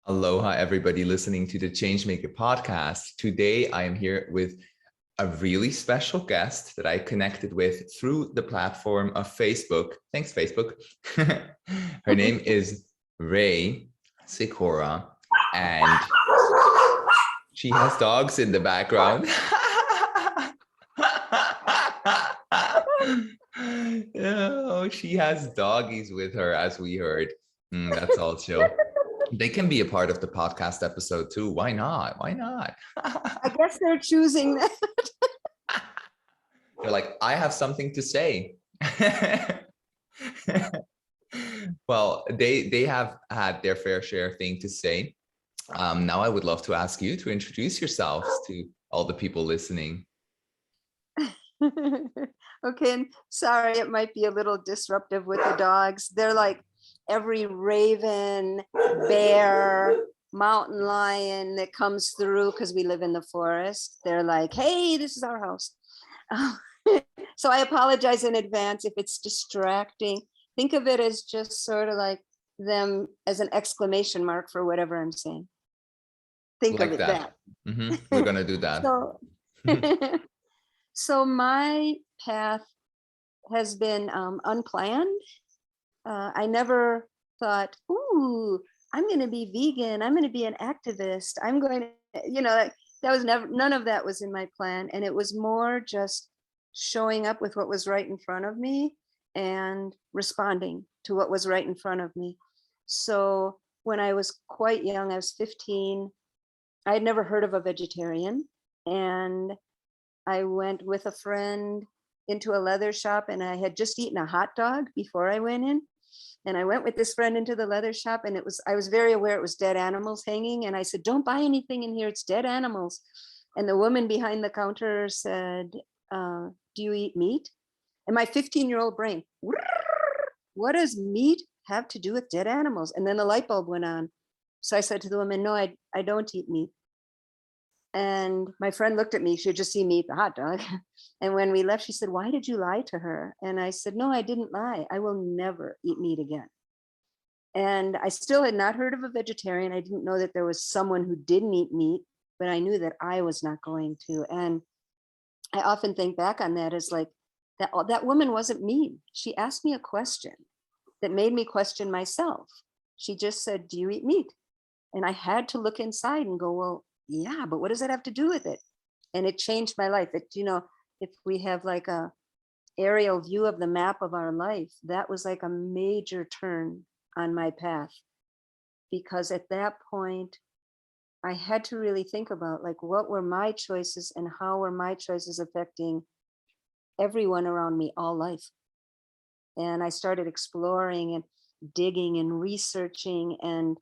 Aloha, everybody listening to the Changemaker podcast. Today, I am here with a really special guest that I connected with through the platform of Facebook. Thanks, Facebook. Her name is Rae Sikora, and she has dogs in the background. Oh, she has doggies with her, as we heard. That's all chill. They can be a part of the podcast episode too. Why not? Why not? I guess they're choosing that. They're like, I have something to say. Well, they have had their fair share thing to say. Now I would love to ask you to introduce yourselves to all the people listening. Okay, and sorry, it might be a little disruptive with the dogs. They're like every raven, bear, mountain lion that comes through because we live in the forest. They're like, hey, this is our house. So I apologize in advance if it's distracting. Think of it as just sort of like them as an exclamation mark for whatever I'm saying. Think Like of it that. We're going to do that. So my path has been unplanned. I never thought, ooh, I'm going to be vegan. I'm going to be an activist. I'm going to, that was never, none of that was in my plan. And it was more just showing up with what was right in front of me and responding to what was right in front of me. So when I was quite young, I was 15, I had never heard of a vegetarian. And I went with a friend into a leather shop, and I had just eaten a hot dog before I went in. And I went with this friend into the leather shop, and I was very aware it was dead animals hanging. And I said, don't buy anything in here, it's dead animals. And the woman behind the counter said, do you eat meat? And my 15-year-old brain, what does meat have to do with dead animals? And then the light bulb went on. So I said to the woman, no, I don't eat meat. And my friend looked at me, she had just seen me eat the hot dog. And when we left, she said, why did you lie to her? And I said, no, I didn't lie. I will never eat meat again. And I still had not heard of a vegetarian. I didn't know that there was someone who didn't eat meat, but I knew that I was not going to. And I often think back on that as like, that woman wasn't mean. She asked me a question that made me question myself. She just said, do you eat meat? And I had to look inside and go, well, yeah, but what does that have to do with it? And it changed my life. If we have like a aerial view of the map of our life, that was like a major turn on my path. Because at that point, I had to really think about like, what were my choices and how were my choices affecting everyone around me all life? And I started exploring and digging and researching, and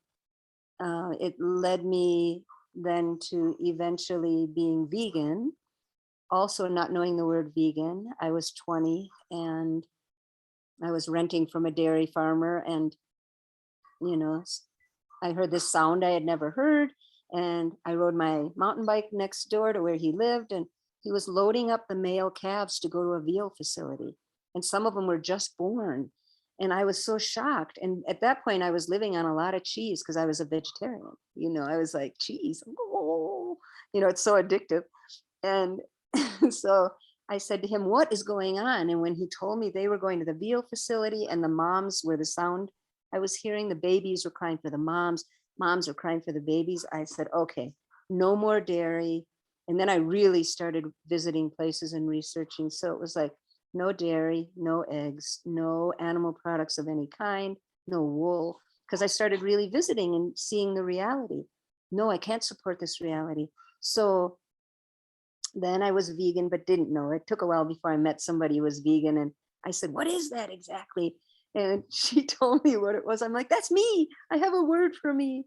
it led me then to eventually being vegan, also not knowing the word vegan. I was 20 and I was renting from a dairy farmer, and I heard this sound I had never heard, and I rode my mountain bike next door to where he lived, and he was loading up the male calves to go to a veal facility, and some of them were just born. And I was so shocked. And at that point, I was living on a lot of cheese because I was a vegetarian. I was like, cheese, oh, it's so addictive. And so I said to him, what is going on? And when he told me they were going to the veal facility and the moms were the sound I was hearing, the babies were crying for the moms were crying for the babies. I said, okay, no more dairy. And then I really started visiting places and researching. So it was like, no dairy, no eggs, no animal products of any kind, no wool, because I started really visiting and seeing the reality. No, I can't support this reality. So then I was vegan, but didn't know. It took a while before I met somebody who was vegan. And I said, what is that exactly? And she told me what it was. I'm like, that's me. I have a word for me.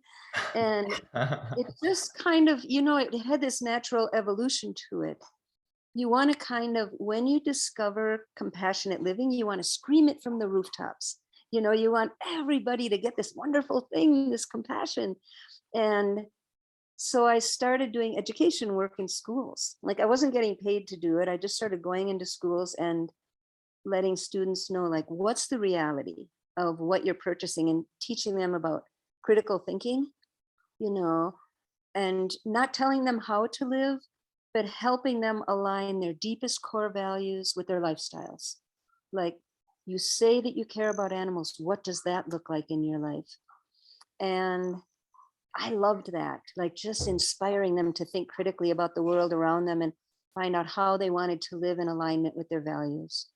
And it just kind of, it had this natural evolution to it. You want to kind of, when you discover compassionate living, you want to scream it from the rooftops. You want everybody to get this wonderful thing, this compassion. And so I started doing education work in schools. Like, I wasn't getting paid to do it. I just started going into schools and letting students know, like, what's the reality of what you're purchasing, and teaching them about critical thinking you know, and not telling them how to live, but helping them align their deepest core values with their lifestyles. Like, you say that you care about animals. What does that look like in your life? And I loved that, like just inspiring them to think critically about the world around them and find out how they wanted to live in alignment with their values.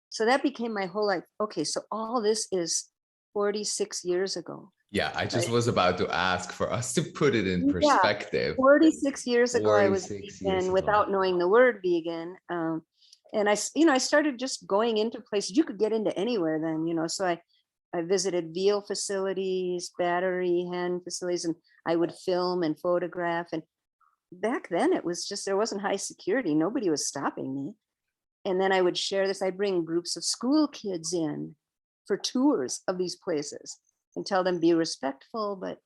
So that became my whole life. Okay, so all this is 46 years ago, Yeah, I right? just was about to ask for us to put it in Yeah, perspective. 46 years ago, I was 46 years vegan ago. without knowing the word vegan. And I started just going into places you could get into anywhere then, so I visited veal facilities, battery hen facilities, and I would film and photograph. And back then it was just, there wasn't high security. Nobody was stopping me. And then I would share this. I'd bring groups of school kids in for tours of these places and tell them, be respectful, but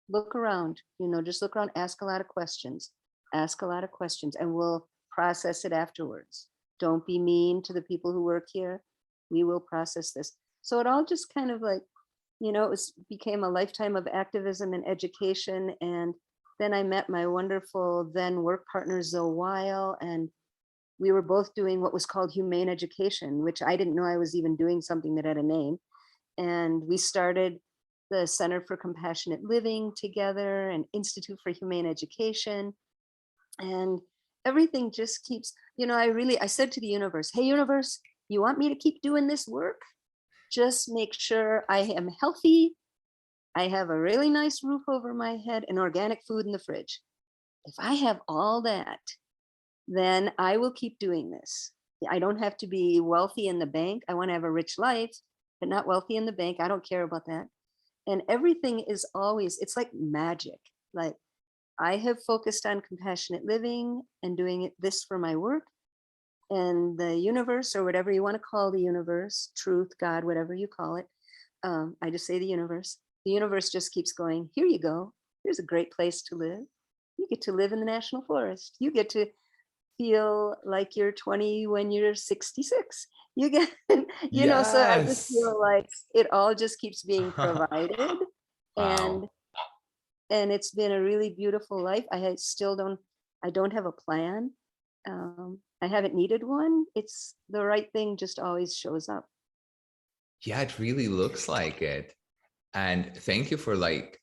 look around, just look around, ask a lot of questions, and we'll process it afterwards. Don't be mean to the people who work here. We will process this. So it all just kind of like, became a lifetime of activism and education. And then I met my wonderful then work partner, Zoe Weil, and we were both doing what was called Humane Education, which I didn't know I was even doing something that had a name. And we started the Center for Compassionate Living together and Institute for Humane Education. And everything just keeps, I said to the universe, hey, universe, you want me to keep doing this work? Just make sure I am healthy. I have a really nice roof over my head and organic food in the fridge. If I have all that, then I will keep doing this. I don't have to be wealthy in the bank. I want to have a rich life, but not wealthy in the bank. I don't care about that. And everything is always, it's like magic. Like, I have focused on compassionate living and doing this for my work. And the universe, or whatever you want to call the universe, truth, God, whatever you call it. I just say the universe. The universe just keeps going, here you go. Here's a great place to live. You get to live in the national forest. You get to feel like you're 20 when you're 66. You get, so I just Yes. feel like it all just keeps being provided. And Wow. it's been a really beautiful life. I don't have a plan. I haven't needed one. It's the right thing just always shows up. Yeah, it really looks like it. And thank you for like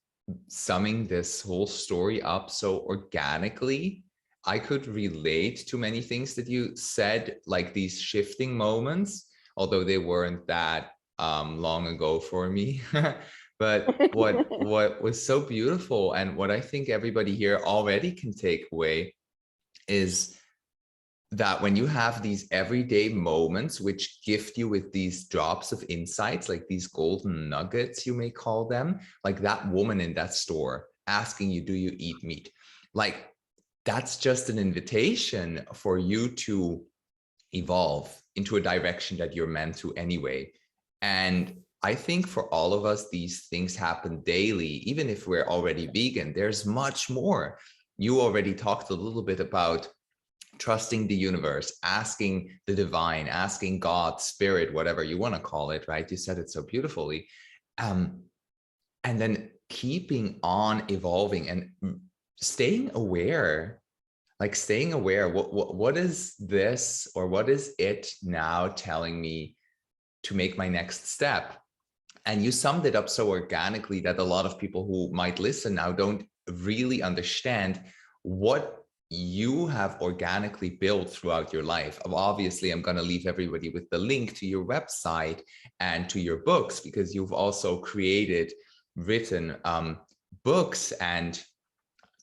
summing this whole story up so organically. I could relate to many things that you said, like these shifting moments, although they weren't that long ago for me. But what was so beautiful, and what I think everybody here already can take away, is that when you have these everyday moments which gift you with these drops of insights, like these golden nuggets, you may call them, like that woman in that store asking you, do you eat meat? Like, that's just an invitation for you to evolve into a direction that you're meant to anyway. And I think for all of us, these things happen daily. Even if we're already vegan, there's much more. You already talked a little bit about trusting the universe, asking the divine, asking God, spirit, whatever you want to call it, right? You said it so beautifully. And then keeping on evolving and staying aware, like staying aware, what is this, or what is it now telling me to make my next step? And you summed it up so organically that a lot of people who might listen now don't really understand what you have organically built throughout your life. Obviously, I'm going to leave everybody with the link to your website and to your books, because you've also written books and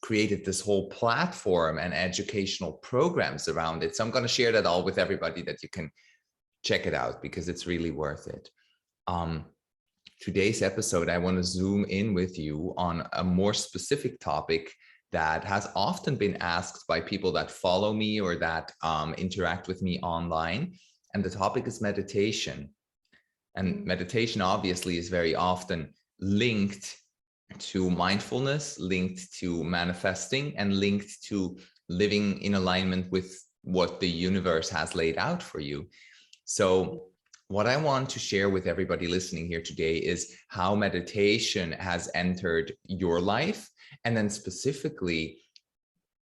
created this whole platform and educational programs around it. So I'm going to share that all with everybody, that you can check it out, because it's really worth it. Today's episode, I want to zoom in with you on a more specific topic that has often been asked by people that follow me or that interact with me online. And the topic is meditation. And meditation obviously is very often linked to mindfulness, linked to manifesting, and linked to living in alignment with what the universe has laid out for you. So what I want to share with everybody listening here today is how meditation has entered your life. And then specifically,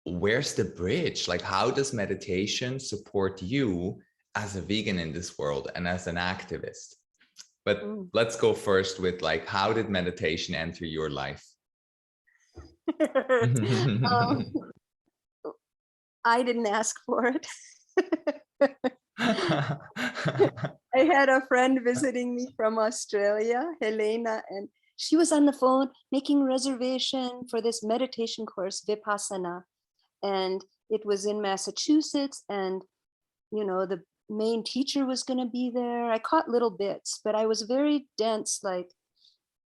where's the bridge? Like, how does meditation support you as a vegan in this world and as an activist? But let's go first with like, how did meditation enter your life? um, I didn't ask for it. I had a friend visiting me from Australia, Helena, and she was on the phone making reservation for this meditation course, Vipassana. And it was in Massachusetts, and the main teacher was going to be there. I caught little bits, but I was very dense. Like,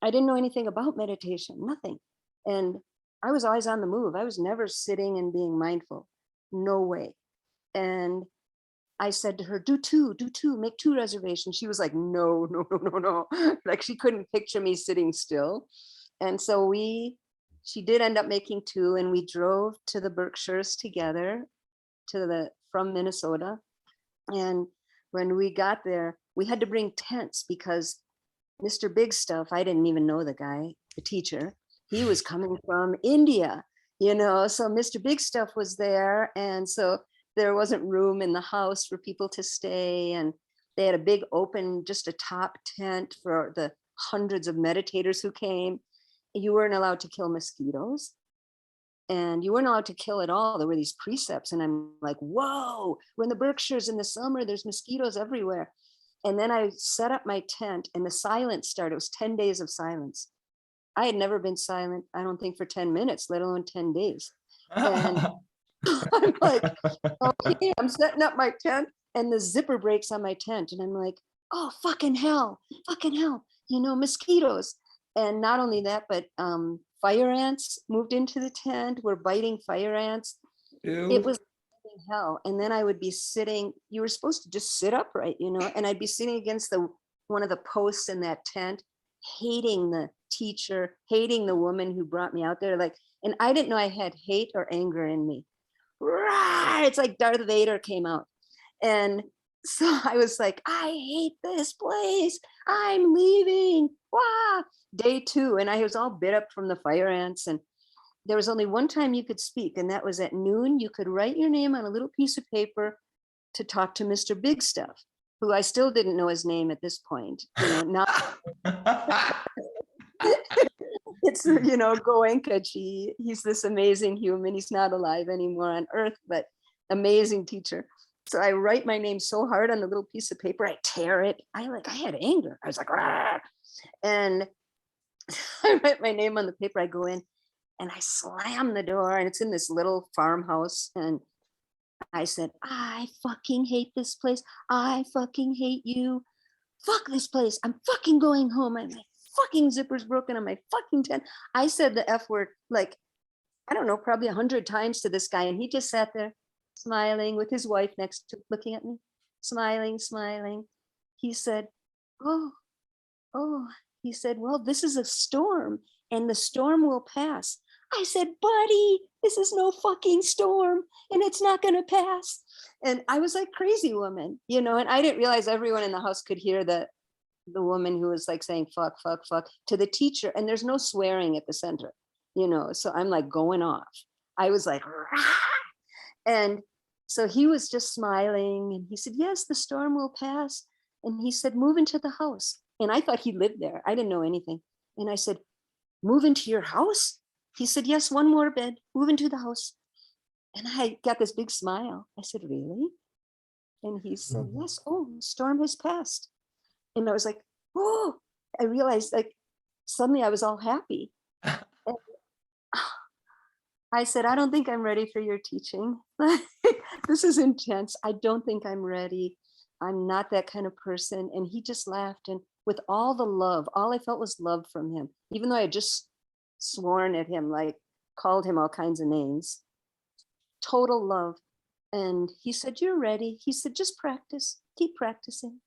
I didn't know anything about meditation, nothing. And I was always on the move. I was never sitting and being mindful. No way. And I said to her, do two, make 2 reservations. She was like, no, no, no, no, no. Like, she couldn't picture me sitting still. And so she did end up making 2, and we drove to the Berkshires together from Minnesota. And when we got there, we had to bring tents because Mr. Big Stuff, I didn't even know the guy, the teacher, he was coming from India, so Mr. Big Stuff was there. And so there wasn't room in the house for people to stay. And they had a big open, just a top tent for the hundreds of meditators who came. You weren't allowed to kill mosquitoes. And you weren't allowed to kill at all. There were these precepts. And I'm like, whoa, we're in the Berkshires in the summer, there's mosquitoes everywhere. And then I set up my tent and the silence started. It was 10 days of silence. I had never been silent, I don't think, for 10 minutes, let alone 10 days. And I'm like, okay, I'm setting up my tent and the zipper breaks on my tent. And I'm like, oh, fucking hell, mosquitoes. And not only that, but fire ants moved into the tent, were biting fire ants. Ew. It was hell. And then I would be sitting, you were supposed to just sit upright, and I'd be sitting against one of the posts in that tent, hating the teacher, hating the woman who brought me out there. Like, and I didn't know I had hate or anger in me. It's like Darth Vader came out. And so I was like, I hate this place, I'm leaving. Wow. Day 2, and I was all bit up from the fire ants. And there was only one time you could speak, and that was at noon. You could write your name on a little piece of paper to talk to Mr. Big Stuff, who I still didn't know his name at this point. Now it's, Goenkaji. He's this amazing human. He's not alive anymore on Earth, but amazing teacher. So I write my name so hard on the little piece of paper, I tear it. I had anger. I was like, rah! And I write my name on the paper. I go in and I slam the door, and it's in this little farmhouse. And I said, I fucking hate this place. I fucking hate you. Fuck this place. I'm fucking going home. My fucking zipper's broken on my fucking tent. I said the F word, like, I don't know, probably 100 times to this guy. And he just sat there smiling with his wife next to, looking at me, smiling. He said, oh, he said, well, this is a storm and the storm will pass. I said, buddy, this is no fucking storm and it's not going to pass. And I was like, crazy woman, and I didn't realize everyone in the house could hear the woman who was like saying, fuck, to the teacher. And there's no swearing at the center, so I'm like going off. I was like, rah! And so he was just smiling and he said, yes, the storm will pass. And he said, move into the house. And I thought he lived there. I didn't know anything. And I said, move into your house? He said, yes, one more bed, move into the house. And I got this big smile. I said, really? And he said, yes, oh, the storm has passed. And I was like, oh, I realized, like, suddenly I was all happy. And I said, I don't think I'm ready for your teaching. This is intense. I don't think I'm ready. I'm not that kind of person. And he just laughed. And with all the love, all I felt was love from him, even though I had just sworn at him, like called him all kinds of names, total love. And he said, you're ready. He said, just practice, keep practicing.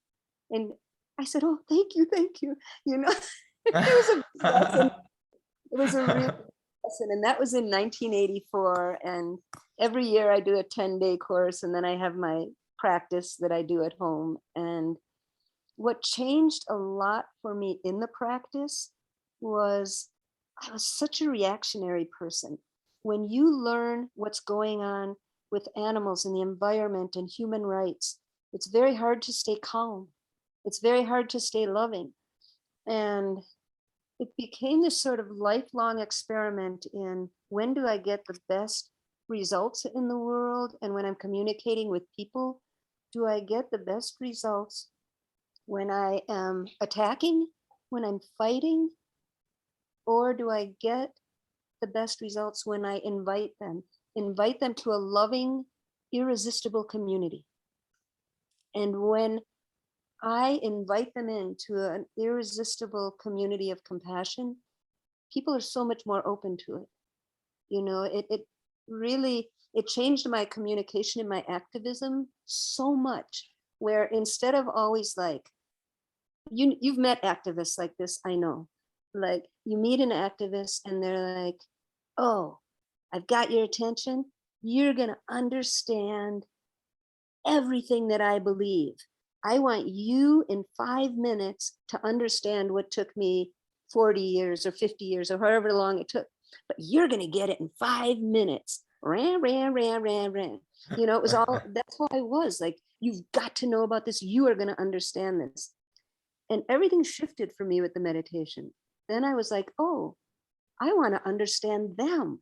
And I said, oh, thank you. It was a lesson. It was a real lesson. And that was in 1984. And every year I do a 10-day course, and then I have my practice that I do at home. And what changed a lot for me in the practice was I was such a reactionary person. When you learn what's going on with animals and the environment and human rights, it's very hard to stay calm. It's very hard to stay loving. And it became this sort of lifelong experiment in when do I get the best results in the world? And when I'm communicating with people, do I get the best results when I am attacking, when I'm fighting, or do I get the best results when I invite them to a loving, irresistible community? And when I invite them into an irresistible community of compassion, people are so much more open to it. You know, it really, it changed my communication and my activism so much, where instead of always like, you've met activists like this, I know. Like you meet an activist and they're like, oh, I've got your attention. You're gonna understand everything that I believe. I want you in 5 minutes to understand what took me 40 years or 50 years or however long it took, but you're gonna get it in 5 minutes. Ran, ran, ran, ran, ran. You know, it was all, that's how I was like, you've got to know about this. You are gonna understand this. And everything shifted for me with the meditation. Then I was like, oh, I want to understand them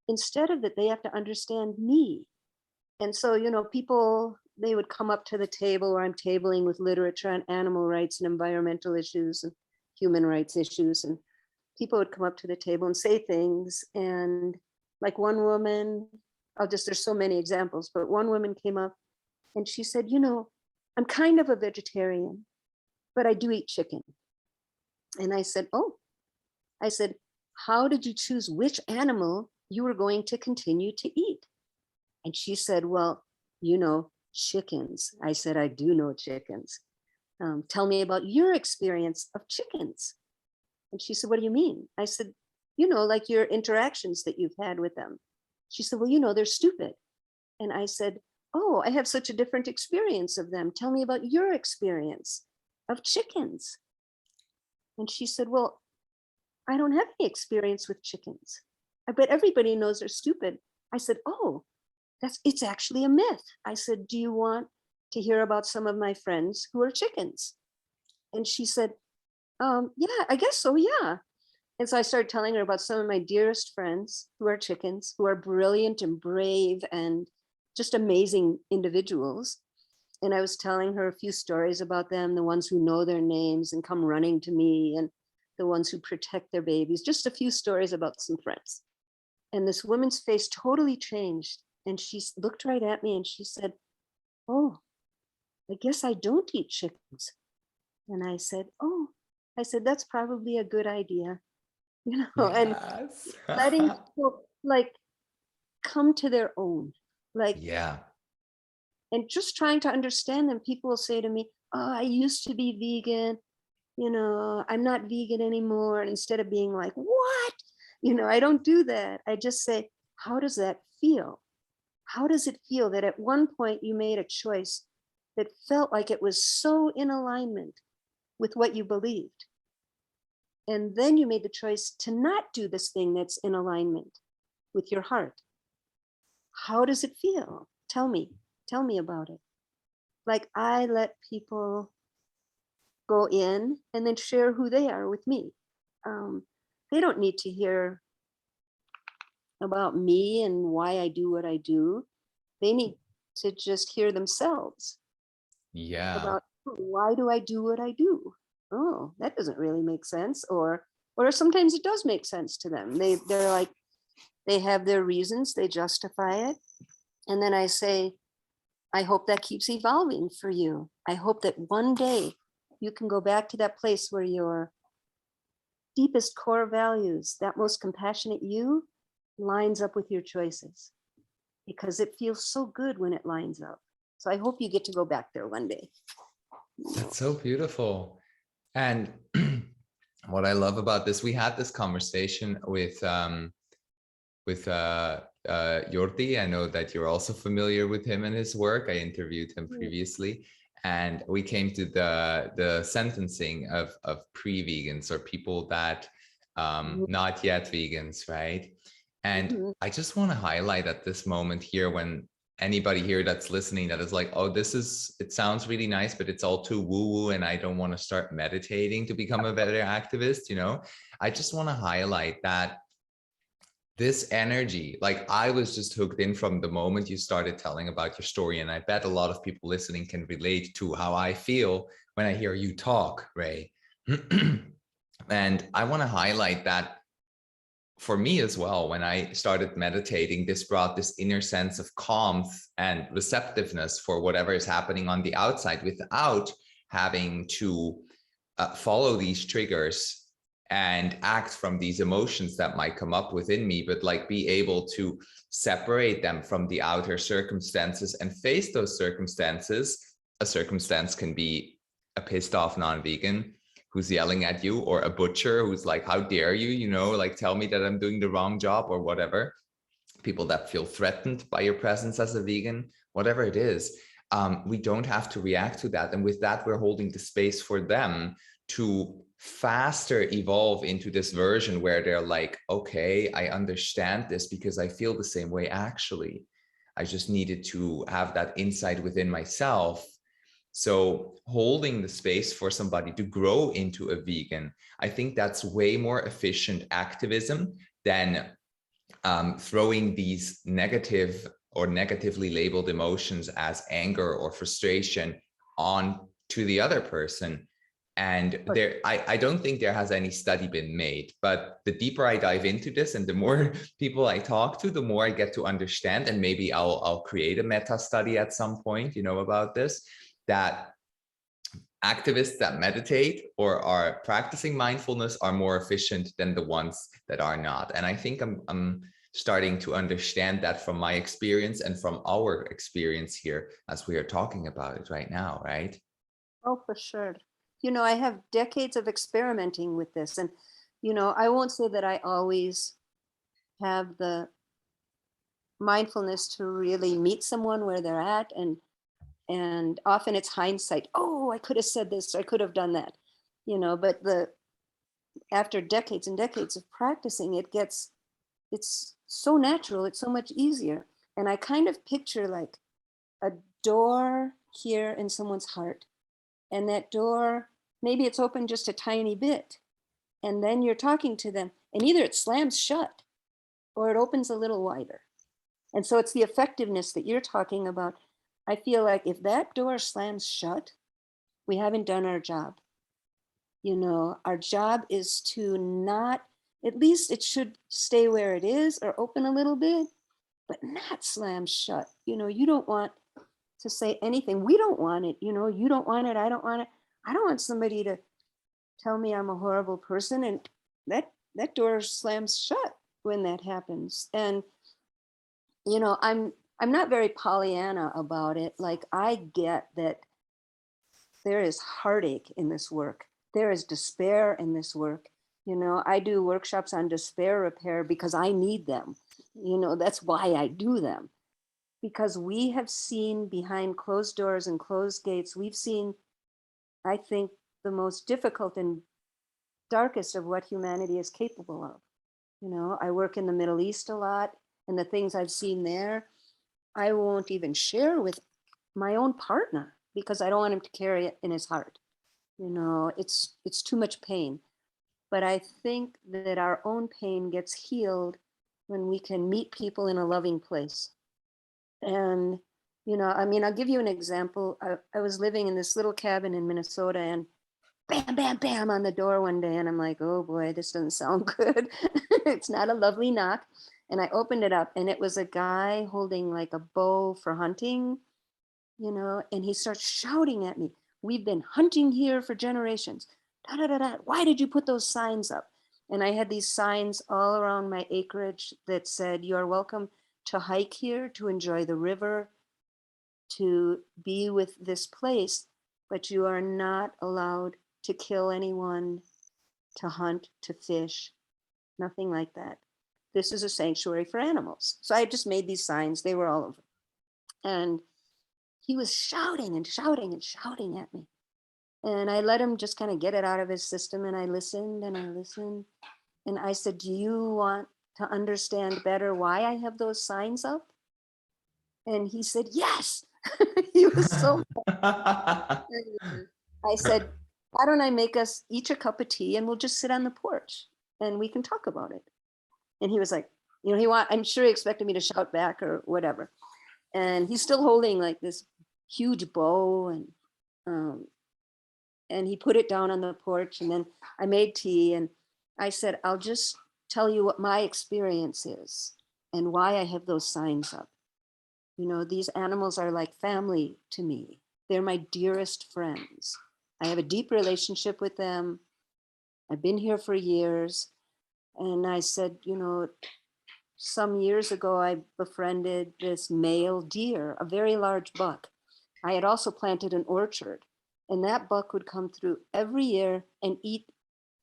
instead of that they have to understand me. And so, you know, people, they would come up to the table where I'm tabling with literature on animal rights and environmental issues and human rights issues. And people would come up to the table and say things. And like one woman, there's so many examples, but one woman came up and she said, you know, I'm kind of a vegetarian, but I do eat chicken. And I said, oh, I said, how did you choose which animal you were going to continue to eat? And she said, well, you know, chickens. I said, I do know chickens. Tell me about your experience of chickens. And she said, what do you mean? I said, you know, like your interactions that you've had with them. She said, well, you know, they're stupid. And I said, oh, I have such a different experience of them. Tell me about your experience of chickens. And she said, well, I don't have any experience with chickens. I bet everybody knows they're stupid. I said, oh, it's actually a myth. I said, do you want to hear about some of my friends who are chickens? And she said, yeah, I guess so, yeah. And so I started telling her about some of my dearest friends who are chickens, who are brilliant and brave and just amazing individuals. And I was telling her a few stories about them, the ones who know their names and come running to me, and the ones who protect their babies, just a few stories about some friends. And this woman's face totally changed. And she looked right at me and she said, oh, I guess I don't eat chickens. And I said, oh, I said, that's probably a good idea. You know, and Yes. letting people like come to their own, like, Yeah. and just trying to understand them. People will say to me, oh, I used to be vegan, you know, I'm not vegan anymore. And instead of being like, what? You know, I don't do that. I just say, how does that feel? How does it feel that at one point you made a choice that felt like it was so in alignment with what you believed? And then you made the choice to not do this thing that's in alignment with your heart. How does it feel? Tell me about it. Like I let people go in and then share who they are with me. They don't need to hear about me and why I do what I do. They need to just hear themselves Yeah. about why do I do what I do? Oh, that doesn't really make sense. Or sometimes it does make sense to them. They're like, they have their reasons, they justify it. And then I say, I hope that keeps evolving for you. I hope that one day you can go back to that place where your deepest core values, that most compassionate you, lines up with your choices, because it feels so good when it lines up. So I hope you get to go back there one day. That's so beautiful. And what I love about this, we had this conversation with Jordi. I know that you're also familiar with him and his work. I interviewed him previously. and we came to the sentencing of pre-vegans, or people that not yet vegans, right? And Mhm. I just want to highlight at this moment here, when anybody here that's listening that is like, oh, it sounds really nice, but it's all too woo-woo, and I don't want to start meditating to become a better activist, I just want to highlight that this energy, like, I was just hooked in from the moment you started telling about your story. And I bet a lot of people listening can relate to how I feel when I hear you talk, Rae. And I want to highlight that for me as well, when I started meditating, this brought this inner sense of calm and receptiveness for whatever is happening on the outside, without having to follow these triggers and act from these emotions that might come up within me, but like be able to separate them from the outer circumstances and face those circumstances. A circumstance can be a pissed off non-vegan who's yelling at you, or a butcher who's like, how dare you, like, tell me that I'm doing the wrong job, or whatever. People that feel threatened by your presence as a vegan, whatever it is. We don't have to react to that. And with that, we're holding the space for them to faster evolve into this version where they're like, okay, I understand this because I feel the same way. Actually, I just needed to have that insight within myself. So holding the space for somebody to grow into a vegan, I think that's way more efficient activism than throwing these negative or negatively labeled emotions as anger or frustration on to the other person. And I don't think there has any study been made, but the deeper I dive into this and the more people I talk to, the more I get to understand. And maybe I'll create a meta study at some point, about this, that activists that meditate or are practicing mindfulness are more efficient than the ones that are not. And I think I'm starting to understand that from my experience and from our experience here as we are talking about it right now, right? Oh, for sure. I have decades of experimenting with this. And, I won't say that I always have the mindfulness to really meet someone where they're at. And often it's hindsight. Oh, I could have said this, or I could have done that. But after decades and decades of practicing, it's so natural, it's so much easier. And I kind of picture like a door here in someone's heart. And that door, maybe it's open just a tiny bit. And then you're talking to them, and either it slams shut or it opens a little wider. And so it's the effectiveness that you're talking about. I feel like if that door slams shut, we haven't done our job. Our job is to not, at least it should stay where it is or open a little bit, but not slam shut. You don't want to say anything. We don't want it. You don't want it. I don't want it. I don't want somebody to tell me I'm a horrible person. And that door slams shut when that happens. And, I'm not very Pollyanna about it. Like, I get that there is heartache in this work. There is despair in this work. I do workshops on despair repair because I need them. That's why I do them. Because we have seen behind closed doors and closed gates, we've seen, I think, the most difficult and darkest of what humanity is capable of. I work in the Middle East a lot, and the things I've seen there, I won't even share with my own partner because I don't want him to carry it in his heart. It's too much pain. But I think that our own pain gets healed when we can meet people in a loving place. And, I'll give you an example. I was living in this little cabin in Minnesota, and bam, bam, bam on the door one day. And I'm like, oh boy, this doesn't sound good. It's not a lovely knock. And I opened it up, and it was a guy holding like a bow for hunting, and he starts shouting at me. We've been hunting here for generations. Da, da, da, da. Why did you put those signs up? And I had these signs all around my acreage that said, you're welcome to hike here, to enjoy the river, to be with this place, but you are not allowed to kill anyone, to hunt, to fish, nothing like that. This is a sanctuary for animals. So I just made these signs. They were all over. And he was shouting and shouting and shouting at me. And I let him just kind of get it out of his system. And I listened and I listened. And I said, do you want to understand better why I have those signs up? And he said, yes. He was so mad. I said, why don't I make us each a cup of tea and we'll just sit on the porch and we can talk about it. And he was like, I'm sure he expected me to shout back or whatever. And he's still holding like this huge bow, and he put it down on the porch, and then I made tea and I said, I'll just tell you what my experience is and why I have those signs up. These animals are like family to me. They're my dearest friends. I have a deep relationship with them. I've been here for years. And I said, some years ago, I befriended this male deer, a very large buck. I had also planted an orchard, and that buck would come through every year and eat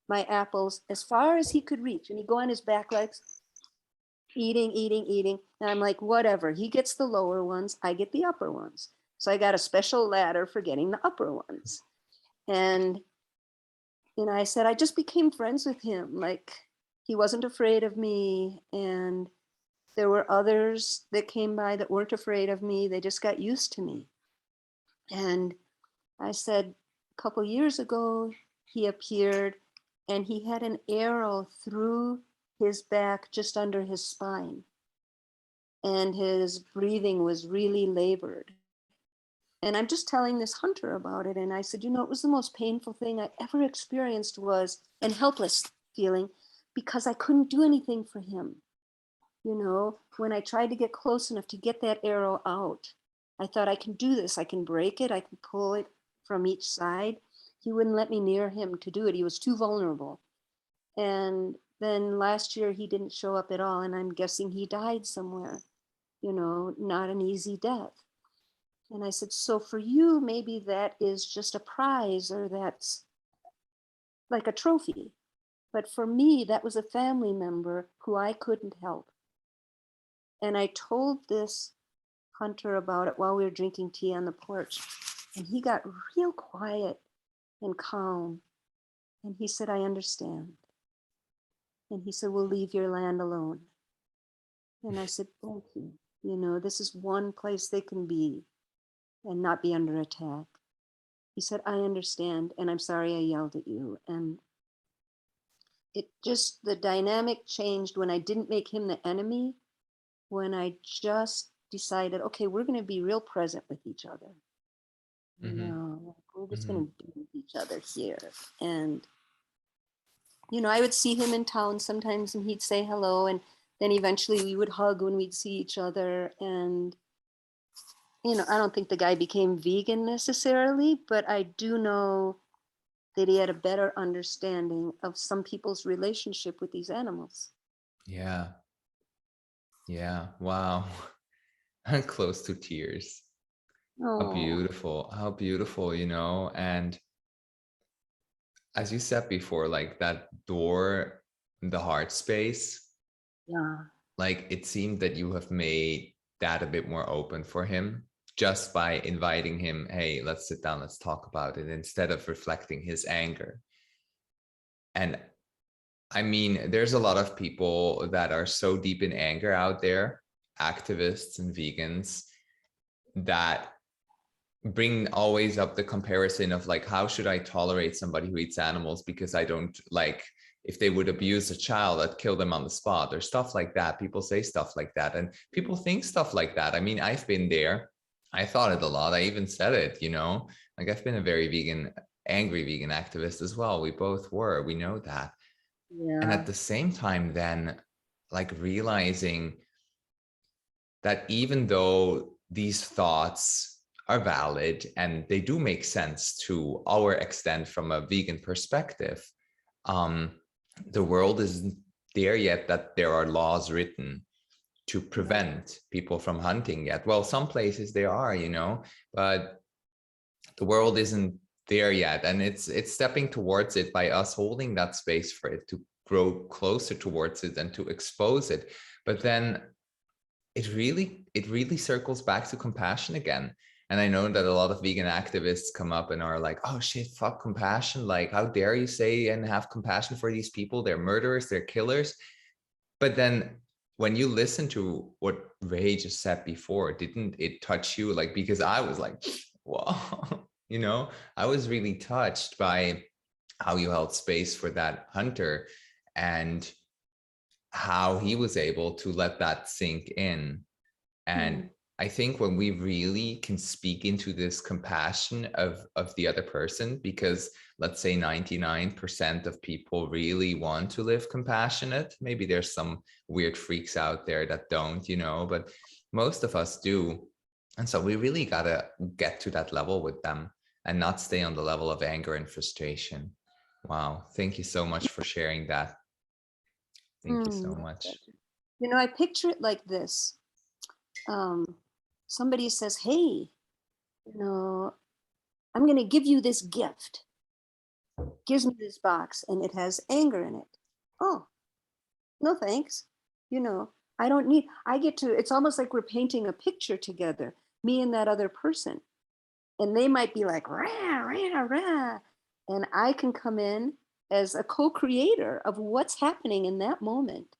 my apples as far as he could reach. And he'd go on his back legs, eating, eating, eating. And I'm like, whatever, he gets the lower ones, I get the upper ones. So I got a special ladder for getting the upper ones. And, I said, I just became friends with him. Like, he wasn't afraid of me. And there were others that came by that weren't afraid of me. They just got used to me. And I said, a couple years ago, he appeared and he had an arrow through his back just under his spine. And his breathing was really labored. And I'm just telling this hunter about it. And I said, it was the most painful thing I ever experienced and helpless feeling, because I couldn't do anything for him. When I tried to get close enough to get that arrow out, I thought, I can do this. I can break it. I can pull it from each side. He wouldn't let me near him to do it. He was too vulnerable. And then last year he didn't show up at all. And I'm guessing he died somewhere, not an easy death. And I said, so for you, maybe that is just a prize, or that's like a trophy. But for me, that was a family member who I couldn't help. And I told this hunter about it while we were drinking tea on the porch. And he got real quiet and calm. And he said, I understand. And he said, we'll leave your land alone. And I said, thank you. This is one place they can be and not be under attack. He said, I understand. And I'm sorry I yelled at you. And the dynamic changed when I didn't make him the enemy, when I just decided, okay, we're going to be real present with each other. We're just going to be with each other here. And, I would see him in town sometimes and he'd say hello. And then eventually we would hug when we'd see each other. And, I don't think the guy became vegan necessarily, but I do know that he had a better understanding of some people's relationship with these animals. Yeah. Yeah. Wow. I'm close to tears. Oh. How beautiful, and as you said before, like that door, the heart space, Yeah. like it seemed that you have made that a bit more open for him just by inviting him, hey, let's sit down, let's talk about it, instead of reflecting his anger. And I mean, there's a lot of people that are so deep in anger out there, activists and vegans, that bring always up the comparison of like, how should I tolerate somebody who eats animals because I don't like, if they would abuse a child, I'd kill them on the spot, or stuff like that. People say stuff like that, and people think stuff like that. I mean, I've been there. I thought it a lot. I even said it, like I've been a very angry vegan activist as well. We both were, we know that. Yeah. And at the same time, then like realizing that even though these thoughts are valid and they do make sense to our extent from a vegan perspective, the world isn't there yet that there are laws written to prevent people from hunting yet. Well, some places there are, but the world isn't there yet. And it's stepping towards it by us holding that space for it to grow closer towards it and to expose it. But then it really circles back to compassion again. And I know that a lot of vegan activists come up and are like, oh shit, fuck compassion. Like, how dare you say and have compassion for these people? They're murderers, they're killers. But then when you listen to what Rae just said before, didn't it touch you? Like, because I was like, wow, you know, I was really touched by how you held space for that hunter and how he was able to let that sink in. And I think when we really can speak into this compassion of the other person, because let's say 99% of people really want to live compassionate. Maybe there's some weird freaks out there that don't, you know, but most of us do. And so we really got to get to that level with them and not stay on the level of anger and frustration. Wow. Thank you so much for sharing that. Thank you so much. You know, I picture it like this. Somebody says, hey, you know, I'm going to give you this gift. Gives me this box and it has anger in it. Oh, no thanks. You know, it's almost like we're painting a picture together, me and that other person. And they might be like, rah, rah, rah. And I can come in as a co-creator of what's happening in that moment.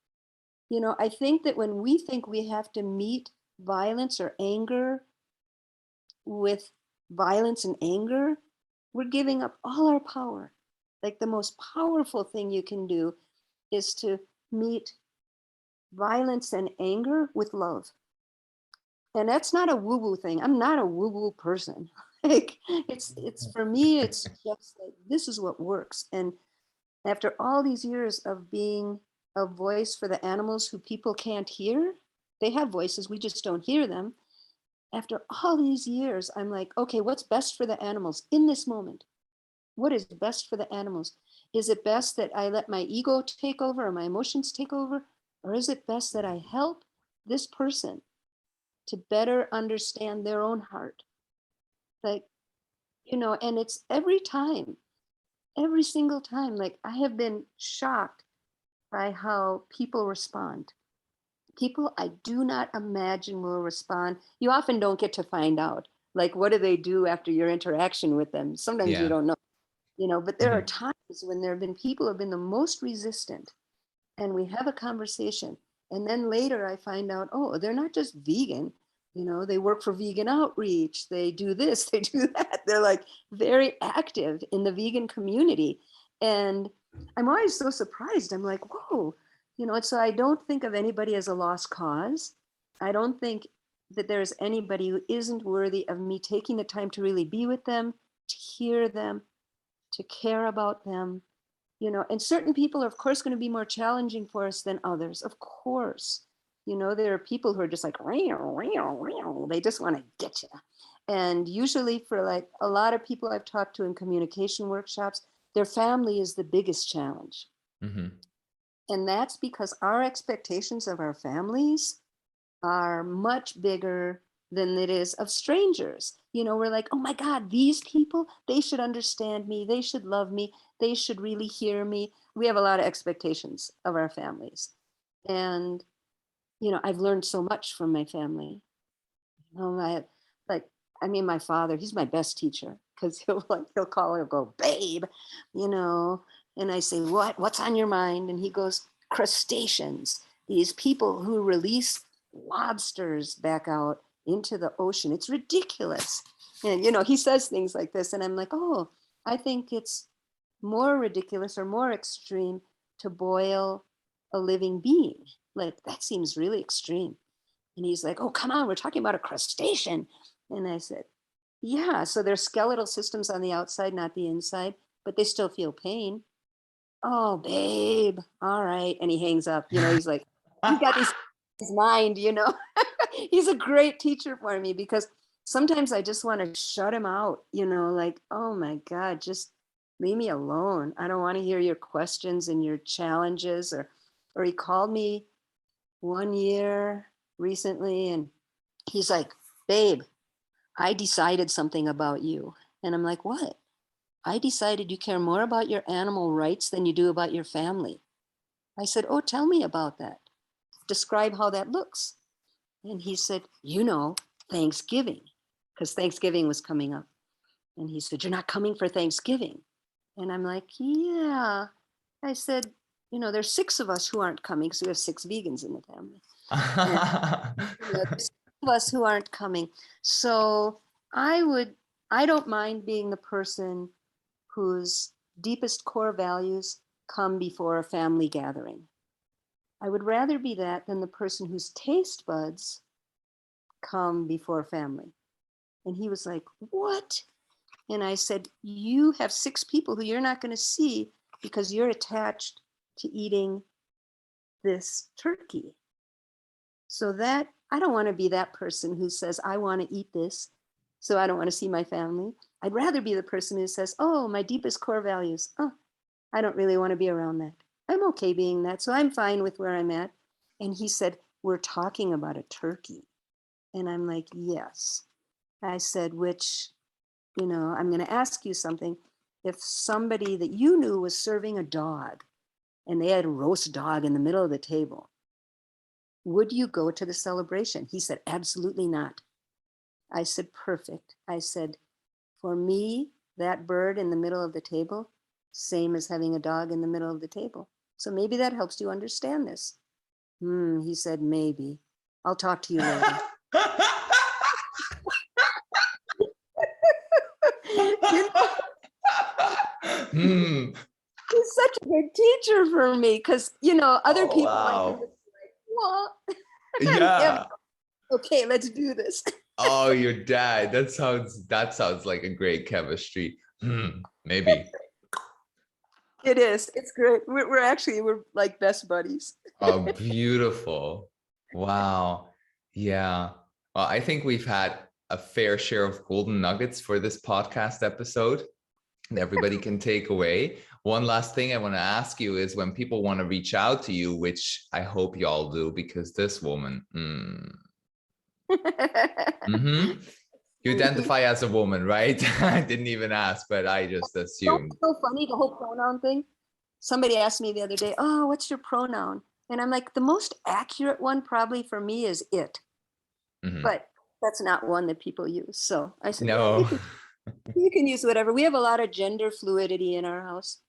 You know, I think that when we think we have to meet violence or anger with violence and anger, we're giving up all our power. Like the most powerful thing you can do is to meet violence and anger with love. And that's not a woo-woo thing. I'm not a woo-woo person. Like it's for me, it's just like this is what works. And after all these years of being a voice for the animals who people can't hear, they have voices, we just don't hear them. After all these years, I'm like, okay, what's best for the animals in this moment? What is best for the animals? Is it best that I let my ego take over or my emotions take over? Or is it best that I help this person to better understand their own heart? Like, you know, and it's every single time, like I have been shocked by how people respond. People I do not imagine will respond. You often don't get to find out, like, what do they do after your interaction with them? Sometimes you Yeah. don't know, you know, but there are times when there have been people who have been the most resistant and we have a conversation. And then later I find out, oh, they're not just vegan, you know, they work for vegan outreach, they do this, they do that. They're like very active in the vegan community. And I'm always so surprised. I'm like, whoa, you know, and so I don't think of anybody as a lost cause. I don't think that there's anybody who isn't worthy of me taking the time to really be with them, to hear them, to care about them, you know. And certain people are of course going to be more challenging for us than others, of course. You know, there are people who are just like they just want to get you. And usually for like a lot of people I've talked to in communication workshops, their family is the biggest challenge. Mm-hmm. And that's because our expectations of our families are much bigger than it is of strangers. You know, we're like, oh my God, these people, they should understand me. They should love me. They should really hear me. We have a lot of expectations of our families. And, you know, I've learned so much from my family. You know, my father, he's my best teacher because he'll call and go, babe, you know, and I say, what's on your mind? And he goes, crustaceans, these people who release lobsters back out into the ocean. It's ridiculous. And, you know, he says things like this. And I'm like, oh, I think it's more ridiculous or more extreme to boil a living being. Like, that seems really extreme. And he's like, oh, come on, we're talking about a crustacean. And I said, yeah, so there's skeletal systems on the outside, not the inside, but they still feel pain. Oh, babe, all right. And he hangs up. You know, he's like, he got these in his mind, you know. He's a great teacher for me because sometimes I just want to shut him out, you know, like, oh my God, just leave me alone. I don't want to hear your questions and your challenges. Or he called me one year recently and he's like, babe, I decided something about you. And I'm like, what? I decided you care more about your animal rights than you do about your family. I said, oh, tell me about that. Describe how that looks. And he said, you know, Thanksgiving. because Thanksgiving was coming up. And he said, "You're not coming for Thanksgiving?" And I'm like, "Yeah." I said, there's 6 of us who aren't coming because we have 6 vegans in the family. And, there's 6 of us who aren't coming. So I don't mind being the person whose deepest core values come before a family gathering. I would rather be that than the person whose taste buds come before family. And he was like, "What?" And I said, "You have 6 people who you're not going to see because you're attached to eating this turkey. So that I don't want to be that person who says, I want to eat this, so I don't want to see my family. I'd rather be the person who says, oh, my deepest core values. Oh, I don't really want to be around that. I'm okay being that. So I'm fine with where I'm at." And he said, "We're talking about a turkey." And I'm like, "Yes." I said, "Which, I'm going to ask you something. If somebody that you knew was serving a dog and they had a roast dog in the middle of the table, would you go to the celebration?" He said, "Absolutely not." I said, "Perfect." I said, "For me, that bird in the middle of the table, same as having a dog in the middle of the table. So maybe that helps you understand this." He said, "Maybe. I'll talk to you later." You know, Hmm. he's such a good teacher for me because, other Oh, people might be wow. like, "What?" And him, Yeah. "Okay, let's do this." Oh, your dad. That sounds like a great chemistry. Maybe. It is. It's great. We're like best buddies. Oh, beautiful. Wow. Yeah. Well, I think we've had a fair share of golden nuggets for this podcast episode that everybody can take away. One last thing I want to ask you is when people want to reach out to you, which I hope y'all do, because this woman, you identify as a woman, right? I didn't even ask, but I just assumed. So funny, the whole pronoun thing. Somebody asked me the other day, "Oh, what's your pronoun?" And I'm like, the most accurate one probably for me is it, Mhm. but that's not one that people use. So I said, "Yeah, No. you can use whatever." We have a lot of gender fluidity in our house.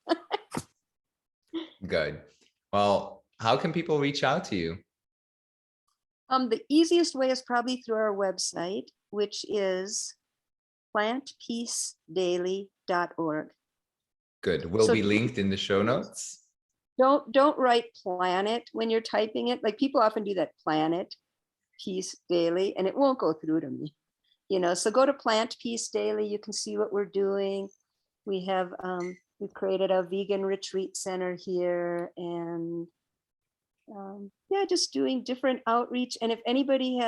Good. Well, how can people reach out to you? The easiest way is probably through our website, which is plantpeacedaily.org. Good. Will So be linked in the show notes. don't write planet when you're typing it. Like people often do that, Planet Peace Daily, and it won't go through to me. So go to Plant Peace Daily. You can see what we're doing. We've created a vegan retreat center here, and just doing different outreach. And if anybody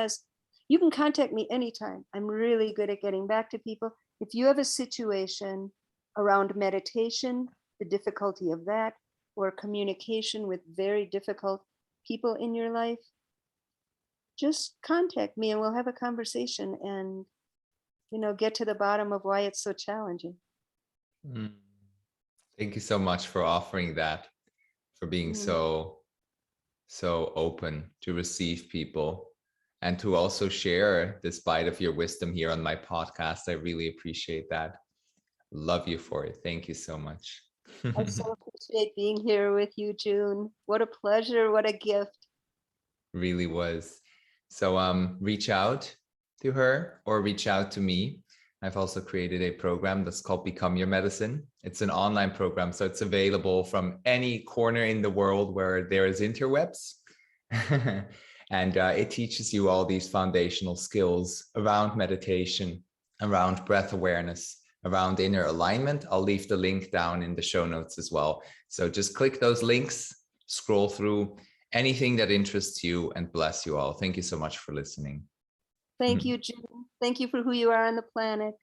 you can contact me anytime. I'm really good at getting back to people. If you have a situation around meditation, the difficulty of that, or communication with very difficult people in your life, just contact me and we'll have a conversation and, get to the bottom of why it's so challenging. Mm. Thank you so much for offering that, for being Mm. so open to receive people and to also share this bite of your wisdom here on my podcast. I really appreciate that. Love you for it. Thank you so much. I so appreciate being here with you, June. What a pleasure. What a gift. Really was. So reach out to her or reach out to me. I've also created a program that's called Become Your Medicine. It's an online program, so it's available from any corner in the world where there is interwebs. And it teaches you all these foundational skills around meditation, around breath awareness, around inner alignment. I'll leave the link down in the show notes as well. So just click those links, scroll through anything that interests you, and bless you all. Thank you so much for listening. Thank you, June. Thank you for who you are on the planet.